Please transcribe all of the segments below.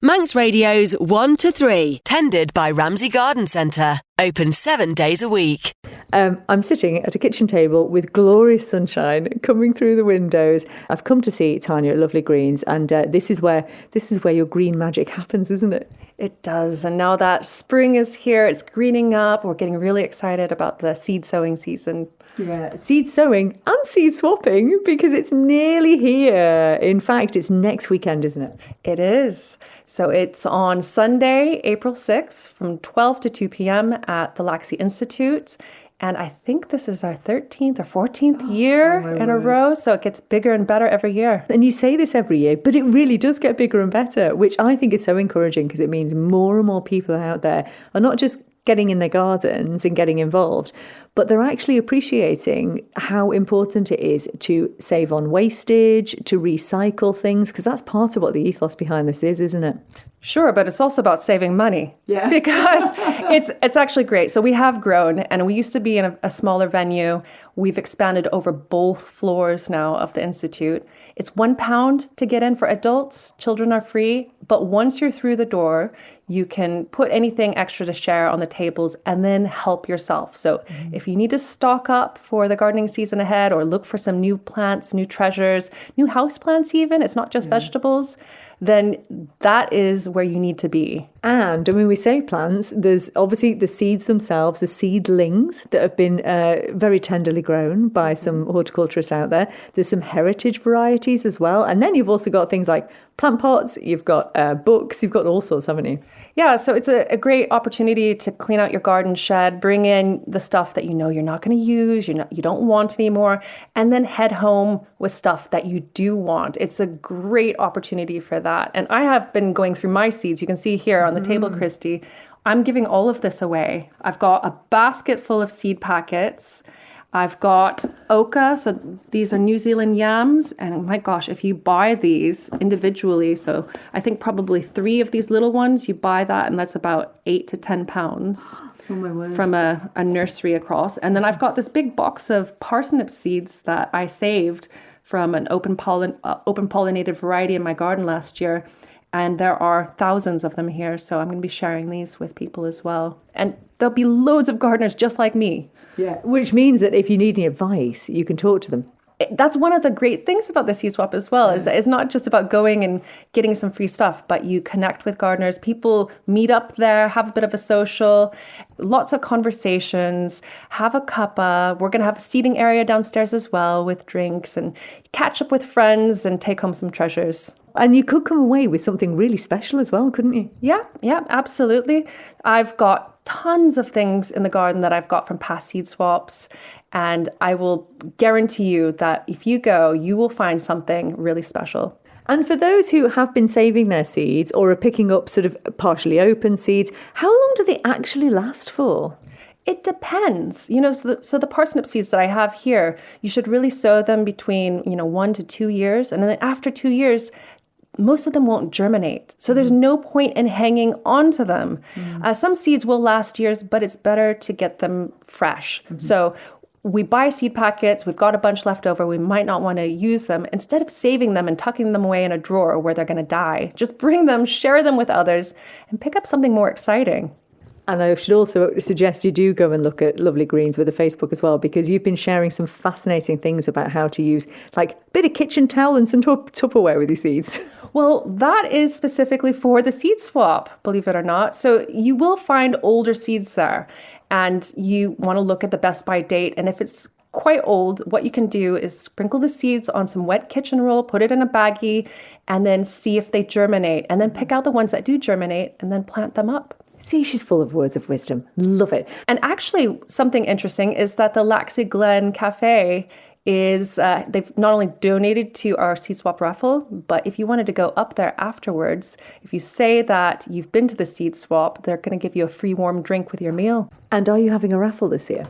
Manx Radio's 1 to 3, tended by Ramsey Garden Centre. Open 7 days a week. I'm sitting at a kitchen table with glorious sunshine coming through the windows. I've come to see Tanya at Lovely Greens, and this is where your green magic happens, isn't it? It does. And now that spring is here, it's greening up. We're getting really excited about the seed sowing season. Yeah, seed sowing and seed swapping, because it's nearly here. In fact, it's next weekend, isn't it? It is. So it's on Sunday, April 6th from 12 to 2 p.m. at the Laxey Institute. And I think this is our 13th or 14th year in a row. So it gets bigger and better every year. And you say this every year, but it really does get bigger and better, which I think is so encouraging, because it means more and more people out there are not just getting in their gardens and getting involved, but they're actually appreciating how important it is to save on wastage, to recycle things, because that's part of what the ethos behind this is, isn't it? Sure, but it's also about saving money. Yeah. Because it's actually great. So we have grown, and we used to be in a smaller venue. We've expanded over both floors now of the Institute. It's £1 to get in for adults. Children are free. But once you're through the door, you can put anything extra to share on the tables and then help yourself. So if you need to stock up for the gardening season ahead, or look for some new plants, new treasures, new house plants even, it's not just vegetables, then that is where you need to be. And when we say plants, there's obviously the seeds themselves, the seedlings that have been very tenderly grown by some horticulturists out there. There's some heritage varieties as well. And then you've also got things like plant pots, you've got books, you've got all sorts, haven't you? Yeah, so it's a great opportunity to clean out your garden shed, bring in the stuff that you know you're not going to use, you don't want anymore, and then head home with stuff that you do want. It's a great opportunity for that. And I have been going through my seeds. You can see here on the table, Christy, I'm giving all of this away. I've got a basket full of seed packets. I've got oca, so these are New Zealand yams, and my gosh, if you buy these individually, so I think probably 3 of these little ones, you buy that, and that's about 8 to 10 pounds from a nursery across. And then I've got this big box of parsnip seeds that I saved from an open pollinated variety in my garden last year. And there are thousands of them here, so I'm going to be sharing these with people as well. And there'll be loads of gardeners just like me. Yeah, which means that if you need any advice, you can talk to them. That's one of the great things about the Seed Swap as well, is that it's not just about going and getting some free stuff, but you connect with gardeners. People meet up there, have a bit of a social, lots of conversations, have a cuppa. We're going to have a seating area downstairs as well with drinks, and catch up with friends and take home some treasures. And you could come away with something really special as well, couldn't you? Yeah, absolutely. I've got tons of things in the garden that I've got from past seed swaps. And I will guarantee you that if you go, you will find something really special. And for those who have been saving their seeds or are picking up sort of partially open seeds, how long do they actually last for? It depends. So the parsnip seeds that I have here, you should really sow them between, 1 to 2 years. And then after 2 years, most of them won't germinate. So there's no point in hanging on to them. Some seeds will last years, but it's better to get them fresh. So we buy seed packets, we've got a bunch left over, we might not want to use them. Instead of saving them and tucking them away in a drawer where they're going to die, just bring them, share them with others, and pick up something more exciting. And I should also suggest you do go and look at Lovely Greens with the Facebook as well, because you've been sharing some fascinating things about how to use like a bit of kitchen towel and some Tupperware with your seeds. Well, that is specifically for the seed swap, believe it or not. So you will find older seeds there, and you want to look at the best by date. And if it's quite old, what you can do is sprinkle the seeds on some wet kitchen roll, put it in a baggie, and then see if they germinate. And then pick out the ones that do germinate and then plant them up. See, she's full of words of wisdom. Love it. And actually, something interesting is that the Laxey Glen Cafe is, they've not only donated to our Seed Swap raffle, but if you wanted to go up there afterwards, if you say that you've been to the Seed Swap, they're going to give you a free warm drink with your meal. And are you having a raffle this year?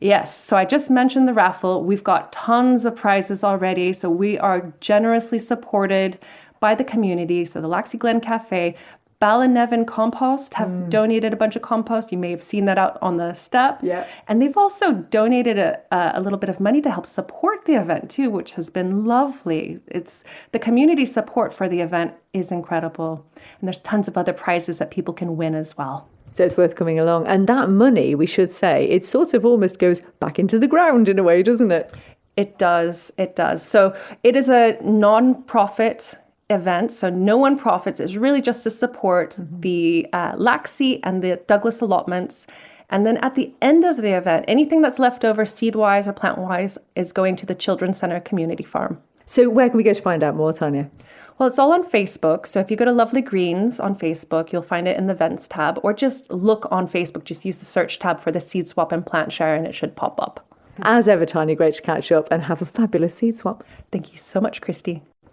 Yes. So I just mentioned the raffle. We've got tons of prizes already. So we are generously supported by the community. So the Laxey Glen Cafe, Ballinevin Compost have donated a bunch of compost. You may have seen that out on the step. Yeah. And they've also donated a little bit of money to help support the event too, which has been lovely. It's the community support for the event is incredible. And there's tons of other prizes that people can win as well. So it's worth coming along. And that money, we should say, it sort of almost goes back into the ground in a way, doesn't it? It does. It does. So it is a non-profit event, so no one profits. It's really just to support the Laxey and the Douglas allotments. And then at the end of the event, anything that's left over seed-wise or plant-wise is going to the Children's Centre Community Farm. So where can we go to find out more, Tanya? Well, it's all on Facebook. So if you go to Lovely Greens on Facebook, you'll find it in the events tab, or just look on Facebook. Just use the search tab for the seed swap and plant share and it should pop up. As ever, Tanya, great to catch up and have a fabulous seed swap. Thank you so much, Christy.